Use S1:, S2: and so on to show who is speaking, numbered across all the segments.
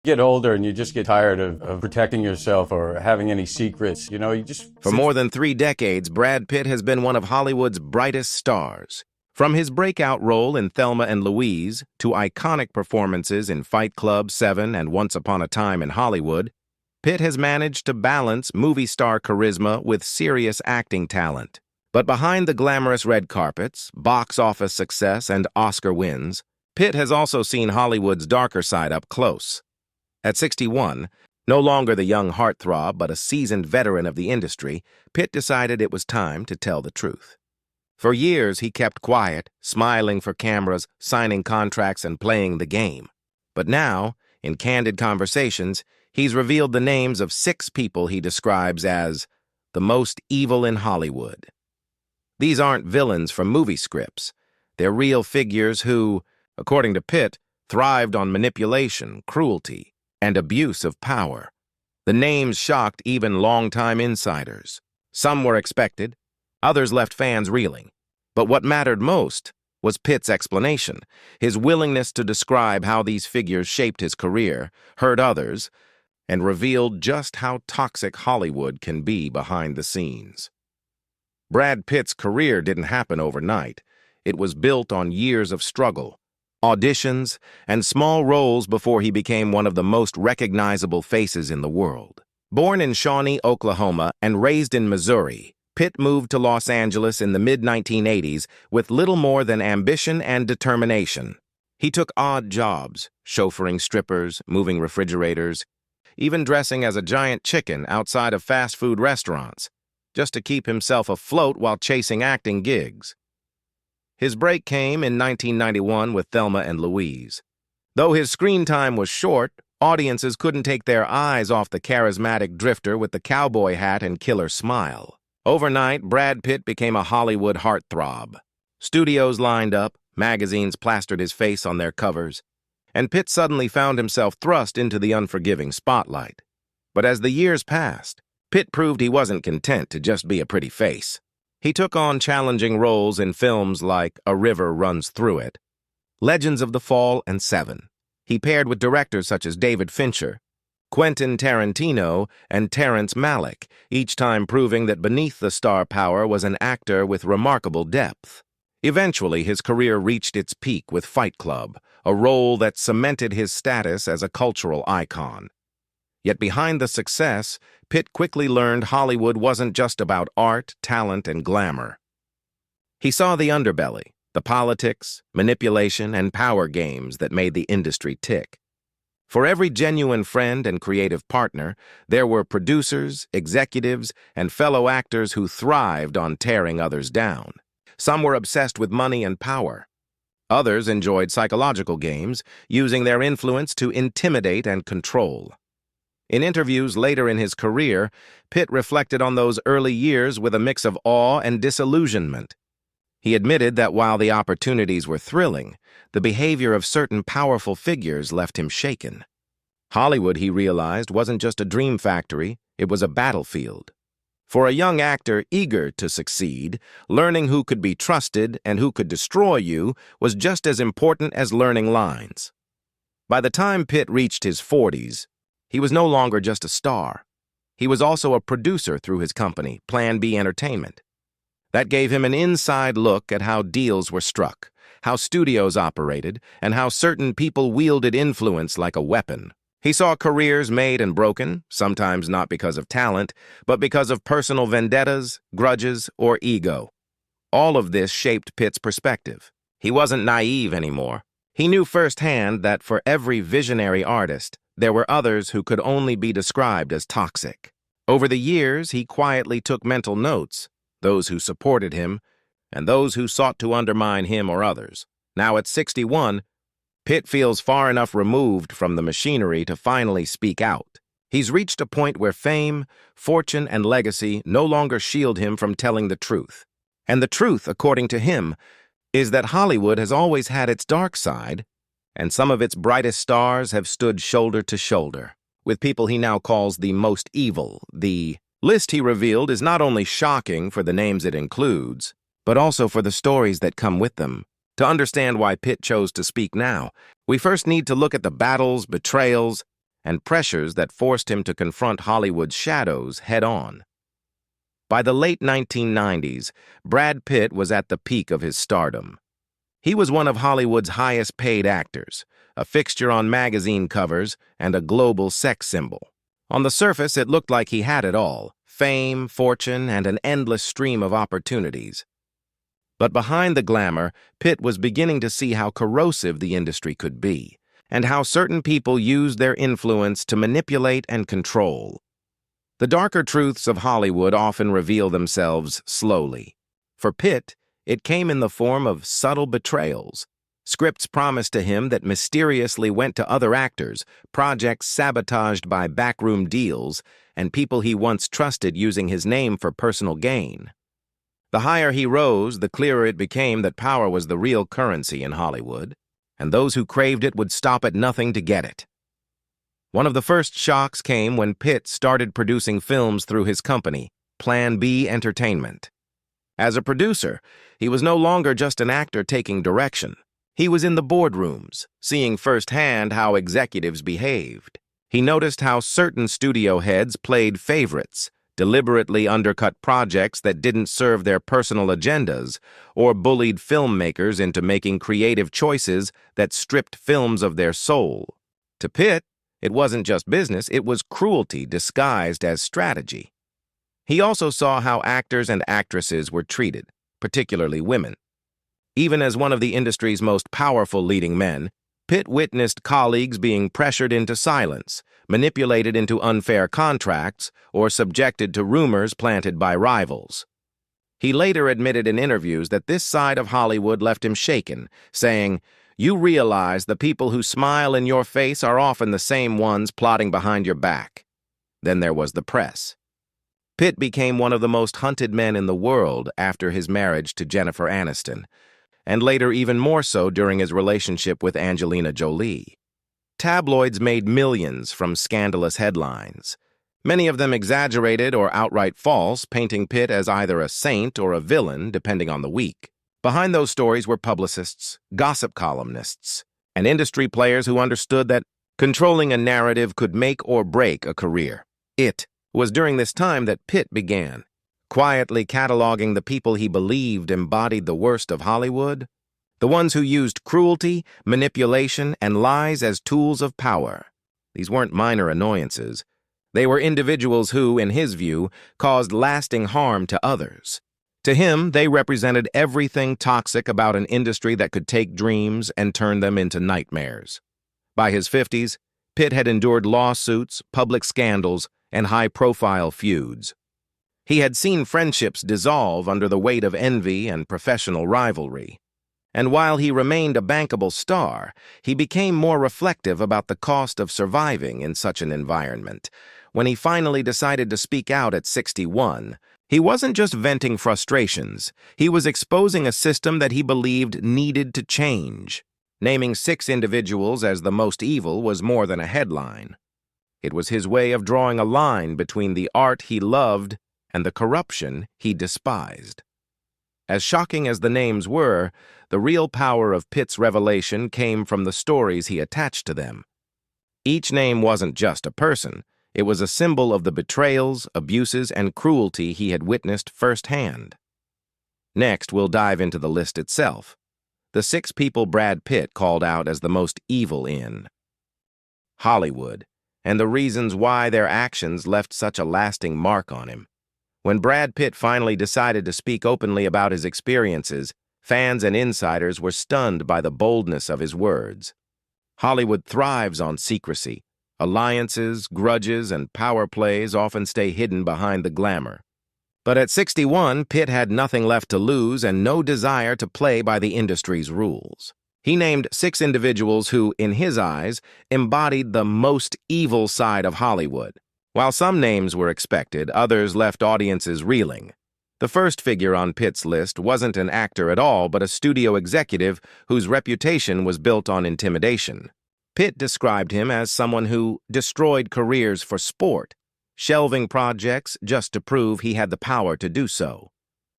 S1: Get older and you just get tired of protecting yourself or having any secrets. You just
S2: For more than 3 decades, Brad Pitt has been one of Hollywood's brightest stars. From his breakout role in Thelma and Louise to iconic performances in Fight Club, Seven, and Once Upon a Time in Hollywood, Pitt has managed to balance movie star charisma with serious acting talent. But behind the glamorous red carpets, box office success, and Oscar wins, Pitt has also seen Hollywood's darker side up close. At 61, no longer the young heartthrob but a seasoned veteran of the industry, Pitt decided it was time to tell the truth. For years, he kept quiet, smiling for cameras, signing contracts, and playing the game. But now, in candid conversations, he's revealed the names of 6 people he describes as the most evil in Hollywood. These aren't villains from movie scripts. They're real figures who, according to Pitt, thrived on manipulation, cruelty, and abuse of power. The names shocked even longtime insiders. Some were expected, others left fans reeling. But what mattered most was Pitt's explanation, his willingness to describe how these figures shaped his career, hurt others, and revealed just how toxic Hollywood can be behind the scenes. Brad Pitt's career didn't happen overnight. It was built on years of struggle, auditions, and small roles before he became one of the most recognizable faces in the world. Born in Shawnee, Oklahoma, and raised in Missouri, Pitt moved to Los Angeles in the mid-1980s with little more than ambition and determination. He took odd jobs, chauffeuring strippers, moving refrigerators, even dressing as a giant chicken outside of fast food restaurants, just to keep himself afloat while chasing acting gigs. His break came in 1991 with Thelma and Louise. Though his screen time was short, audiences couldn't take their eyes off the charismatic drifter with the cowboy hat and killer smile. Overnight, Brad Pitt became a Hollywood heartthrob. Studios lined up, magazines plastered his face on their covers, and Pitt suddenly found himself thrust into the unforgiving spotlight. But as the years passed, Pitt proved he wasn't content to just be a pretty face. He took on challenging roles in films like A River Runs Through It, Legends of the Fall, and Seven. He paired with directors such as David Fincher, Quentin Tarantino, and Terrence Malick, each time proving that beneath the star power was an actor with remarkable depth. Eventually, his career reached its peak with Fight Club, a role that cemented his status as a cultural icon. Yet behind the success, Pitt quickly learned Hollywood wasn't just about art, talent, and glamour. He saw the underbelly, the politics, manipulation, and power games that made the industry tick. For every genuine friend and creative partner, there were producers, executives, and fellow actors who thrived on tearing others down. Some were obsessed with money and power. Others enjoyed psychological games, using their influence to intimidate and control. In interviews later in his career, Pitt reflected on those early years with a mix of awe and disillusionment. He admitted that while the opportunities were thrilling, the behavior of certain powerful figures left him shaken. Hollywood, he realized, wasn't just a dream factory, it was a battlefield. For a young actor eager to succeed, learning who could be trusted and who could destroy you was just as important as learning lines. By the time Pitt reached his 40s, he was no longer just a star. He was also a producer through his company, Plan B Entertainment. That gave him an inside look at how deals were struck, how studios operated, and how certain people wielded influence like a weapon. He saw careers made and broken, sometimes not because of talent, but because of personal vendettas, grudges, or ego. All of this shaped Pitt's perspective. He wasn't naive anymore. He knew firsthand that for every visionary artist, there were others who could only be described as toxic. Over the years, he quietly took mental notes, those who supported him, and those who sought to undermine him or others. Now at 61, Pitt feels far enough removed from the machinery to finally speak out. He's reached a point where fame, fortune, and legacy no longer shield him from telling the truth. And the truth, according to him, is that Hollywood has always had its dark side, and some of its brightest stars have stood shoulder to shoulder with people he now calls the most evil. The list he revealed is not only shocking for the names it includes, but also for the stories that come with them. To understand why Pitt chose to speak now, we first need to look at the battles, betrayals, and pressures that forced him to confront Hollywood's shadows head-on. By the late 1990s, Brad Pitt was at the peak of his stardom. He was one of Hollywood's highest-paid actors, a fixture on magazine covers, and a global sex symbol. On the surface, it looked like he had it all: fame, fortune, and an endless stream of opportunities. But behind the glamour, Pitt was beginning to see how corrosive the industry could be, and how certain people used their influence to manipulate and control. The darker truths of Hollywood often reveal themselves slowly. For Pitt, it came in the form of subtle betrayals. Scripts promised to him that mysteriously went to other actors, projects sabotaged by backroom deals, and people he once trusted using his name for personal gain. The higher he rose, the clearer it became that power was the real currency in Hollywood, and those who craved it would stop at nothing to get it. One of the first shocks came when Pitt started producing films through his company, Plan B Entertainment. As a producer, he was no longer just an actor taking direction. He was in the boardrooms, seeing firsthand how executives behaved. He noticed how certain studio heads played favorites, deliberately undercut projects that didn't serve their personal agendas, or bullied filmmakers into making creative choices that stripped films of their soul. To Pitt, it wasn't just business, it was cruelty disguised as strategy. He also saw how actors and actresses were treated, particularly women. Even as one of the industry's most powerful leading men, Pitt witnessed colleagues being pressured into silence, manipulated into unfair contracts, or subjected to rumors planted by rivals. He later admitted in interviews that this side of Hollywood left him shaken, saying, "You realize the people who smile in your face are often the same ones plotting behind your back." Then there was the press. Pitt became one of the most hunted men in the world after his marriage to Jennifer Aniston, and later even more so during his relationship with Angelina Jolie. Tabloids made millions from scandalous headlines, many of them exaggerated or outright false, painting Pitt as either a saint or a villain, depending on the week. Behind those stories were publicists, gossip columnists, and industry players who understood that controlling a narrative could make or break a career. It was during this time that Pitt began, quietly cataloging the people he believed embodied the worst of Hollywood, the ones who used cruelty, manipulation, and lies as tools of power. These weren't minor annoyances. They were individuals who, in his view, caused lasting harm to others. To him, they represented everything toxic about an industry that could take dreams and turn them into nightmares. By his 50s, Pitt had endured lawsuits, public scandals, and high-profile feuds. He had seen friendships dissolve under the weight of envy and professional rivalry. And while he remained a bankable star, he became more reflective about the cost of surviving in such an environment. When he finally decided to speak out at 61, he wasn't just venting frustrations, he was exposing a system that he believed needed to change. Naming 6 individuals as the most evil was more than a headline. It was his way of drawing a line between the art he loved and the corruption he despised. As shocking as the names were, the real power of Pitt's revelation came from the stories he attached to them. Each name wasn't just a person, it was a symbol of the betrayals, abuses, and cruelty he had witnessed firsthand. Next, we'll dive into the list itself. The 6 people Brad Pitt called out as the most evil in Hollywood, and the reasons why their actions left such a lasting mark on him. When Brad Pitt finally decided to speak openly about his experiences, fans and insiders were stunned by the boldness of his words. Hollywood thrives on secrecy. Alliances, grudges, and power plays often stay hidden behind the glamour. But at 61, Pitt had nothing left to lose and no desire to play by the industry's rules. He named 6 individuals who, in his eyes, embodied the most evil side of Hollywood. While some names were expected, others left audiences reeling. The first figure on Pitt's list wasn't an actor at all, but a studio executive whose reputation was built on intimidation. Pitt described him as someone who destroyed careers for sport, shelving projects just to prove he had the power to do so.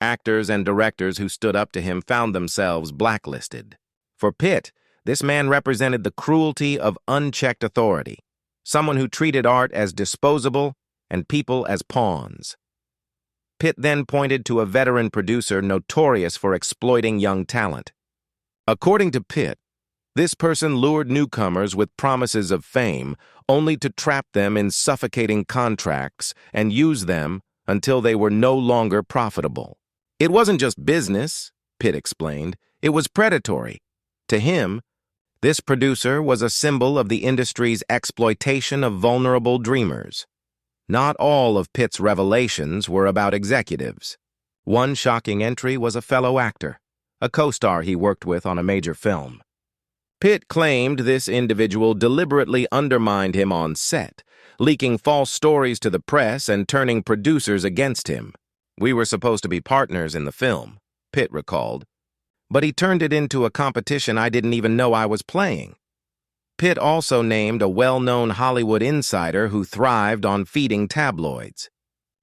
S2: Actors and directors who stood up to him found themselves blacklisted. For Pitt, this man represented the cruelty of unchecked authority. someone who treated art as disposable and people as pawns. Pitt then pointed to a veteran producer notorious for exploiting young talent. According to Pitt, this person lured newcomers with promises of fame, only to trap them in suffocating contracts and use them until they were no longer profitable. It wasn't just business, Pitt explained. It was predatory. To him, this producer was a symbol of the industry's exploitation of vulnerable dreamers. Not all of Pitt's revelations were about executives. One shocking entry was a fellow actor, a co-star he worked with on a major film. Pitt claimed this individual deliberately undermined him on set, leaking false stories to the press and turning producers against him. "We were supposed to be partners in the film," Pitt recalled, "but he turned it into a competition I didn't even know I was playing." Pitt also named a well-known Hollywood insider who thrived on feeding tabloids.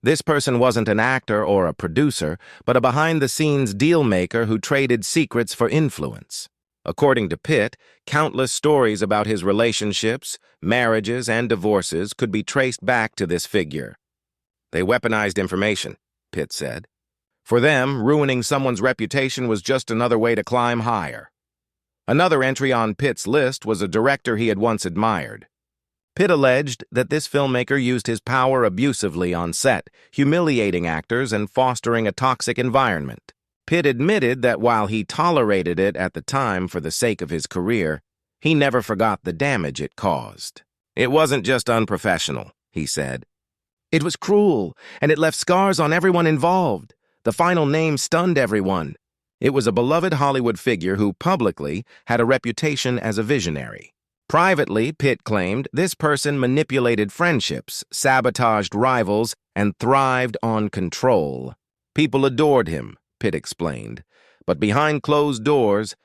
S2: This person wasn't an actor or a producer, but a behind-the-scenes deal-maker who traded secrets for influence. According to Pitt, countless stories about his relationships, marriages, and divorces could be traced back to this figure. "They weaponized information," Pitt said. "For them, ruining someone's reputation was just another way to climb higher." Another entry on Pitt's list was a director he had once admired. Pitt alleged that this filmmaker used his power abusively on set, humiliating actors and fostering a toxic environment. Pitt admitted that while he tolerated it at the time for the sake of his career, he never forgot the damage it caused. "It wasn't just unprofessional," he said. "It was cruel, and it left scars on everyone involved. The final name stunned everyone." It was a beloved Hollywood figure who publicly had a reputation as a visionary. Privately, Pitt claimed, this person manipulated friendships, sabotaged rivals, and thrived on control. "People adored him," Pitt explained, "but behind closed doors,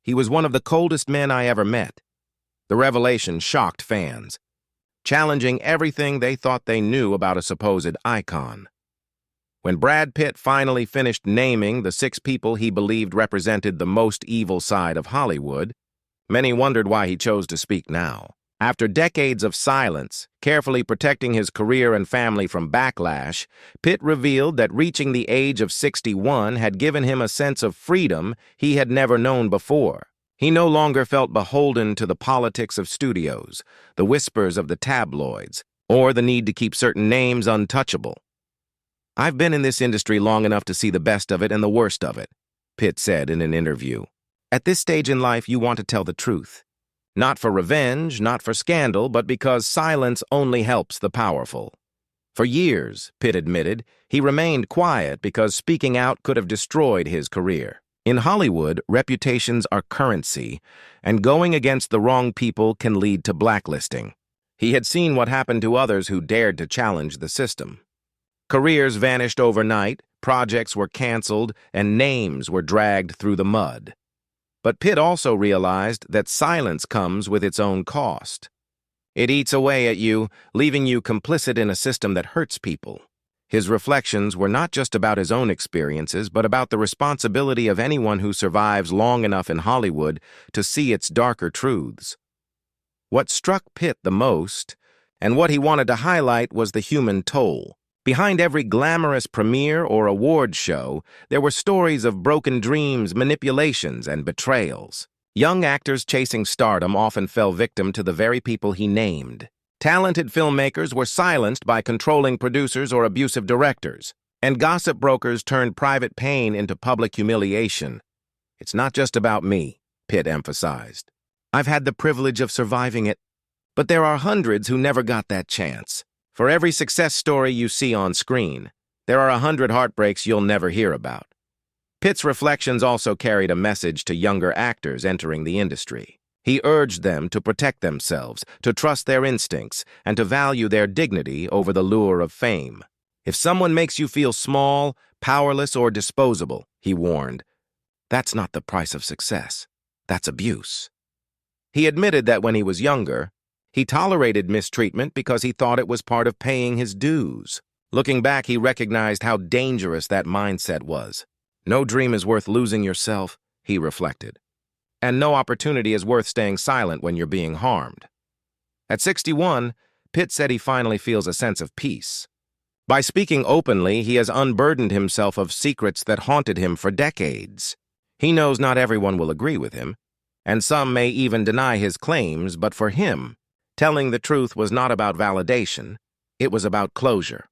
S2: he was one of the coldest men I ever met." The revelation shocked fans, challenging everything they thought they knew about a supposed icon. When Brad Pitt finally finished naming the 6 people he believed represented the most evil side of Hollywood, many wondered why he chose to speak now. After decades of silence, carefully protecting his career and family from backlash, Pitt revealed that reaching the age of 61 had given him a sense of freedom he had never known before. He no longer felt beholden to the politics of studios, the whispers of the tabloids, or the need to keep certain names untouchable. "I've been in this industry long enough to see the best of it and the worst of it," Pitt said in an interview. "At this stage in life, you want to tell the truth. Not for revenge, not for scandal, but because silence only helps the powerful." For years, Pitt admitted, he remained quiet because speaking out could have destroyed his career. In Hollywood, reputations are currency, and going against the wrong people can lead to blacklisting. He had seen what happened to others who dared to challenge the system. Careers vanished overnight, projects were canceled, and names were dragged through the mud. But Pitt also realized that silence comes with its own cost. It eats away at you, leaving you complicit in a system that hurts people. His reflections were not just about his own experiences, but about the responsibility of anyone who survives long enough in Hollywood to see its darker truths. What struck Pitt the most, and what he wanted to highlight, was the human toll. Behind every glamorous premiere or award show, there were stories of broken dreams, manipulations, and betrayals. Young actors chasing stardom often fell victim to the very people he named. Talented filmmakers were silenced by controlling producers or abusive directors, and gossip brokers turned private pain into public humiliation. "It's not just about me," Pitt emphasized. "I've had the privilege of surviving it, but there are hundreds who never got that chance. For every success story you see on screen, there are 100 heartbreaks you'll never hear about." Pitt's reflections also carried a message to younger actors entering the industry. He urged them to protect themselves, to trust their instincts, and to value their dignity over the lure of fame. "If someone makes you feel small, powerless, or disposable," he warned, "that's not the price of success. That's abuse." He admitted that when he was younger, he tolerated mistreatment because he thought it was part of paying his dues. Looking back, he recognized how dangerous that mindset was. "No dream is worth losing yourself," he reflected. "And no opportunity is worth staying silent when you're being harmed." At 61, Pitt said he finally feels a sense of peace. By speaking openly, he has unburdened himself of secrets that haunted him for decades. He knows not everyone will agree with him, and some may even deny his claims, but for him, telling the truth was not about validation, it was about closure.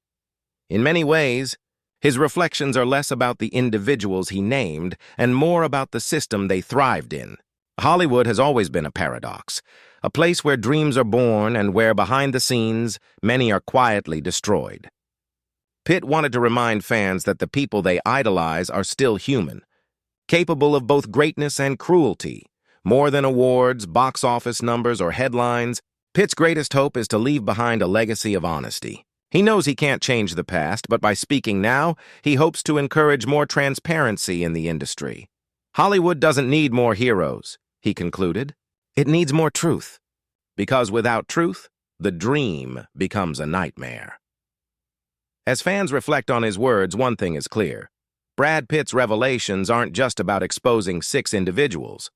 S2: In many ways, his reflections are less about the individuals he named and more about the system they thrived in. Hollywood has always been a paradox, a place where dreams are born and where, behind the scenes, many are quietly destroyed. Pitt wanted to remind fans that the people they idolize are still human, capable of both greatness and cruelty. More than awards, box office numbers, or headlines, Pitt's greatest hope is to leave behind a legacy of honesty. He knows he can't change the past, but by speaking now, he hopes to encourage more transparency in the industry. Hollywood doesn't need more heroes, he concluded. It needs more truth. Because without truth, the dream becomes a nightmare. As fans reflect on his words, one thing is clear. Brad Pitt's revelations aren't just about exposing 6 individuals.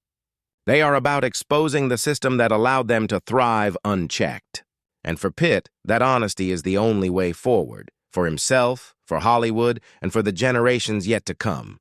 S2: They are about exposing the system that allowed them to thrive unchecked. And for Pitt, that honesty is the only way forward, for himself, for Hollywood, and for the generations yet to come.